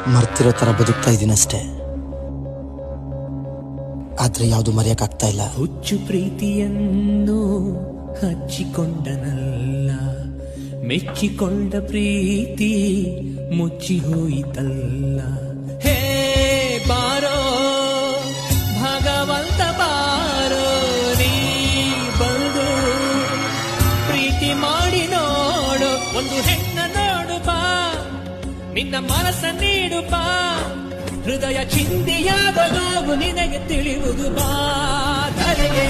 ಮರ್ತಿರೋ ತರ ಬದುಕ್ತಾ ಇದೀನಷ್ಟೇ. ಆದ್ರೆ ಯಾವುದು ಮರೆಯಕ್ಕಾಗ್ತಾ ಇಲ್ಲ. ಹುಚ್ಚು ಪ್ರೀತಿಯನ್ನು ಹಚ್ಚಿಕೊಂಡನಲ್ಲ, ಮೆಚ್ಚಿಕೊಂಡ ಪ್ರೀತಿ ಮುಚ್ಚಿ ಹೋಯಿತಲ್ಲ. ಹೇ ಬಾರೋ ಭಗವಂತ ಬಾರೋ, ನೀ ಬಂದು ಪ್ರೀತಿ ಮಾಡಿ ನೋಡು. ಒಂದು ಹೆಣ್ಣ ನೋಡು ಬಾ, ನಿನ್ನ ಮನಸ್ಸ ನೀಡು ಬಾ. ಹೃದಯ ಚಿಂತೆಯಾದ ನೋವು ನಿನಗೆ ತಿಳಿಯುವುದು ಬಾ. ಧರೆಗೆ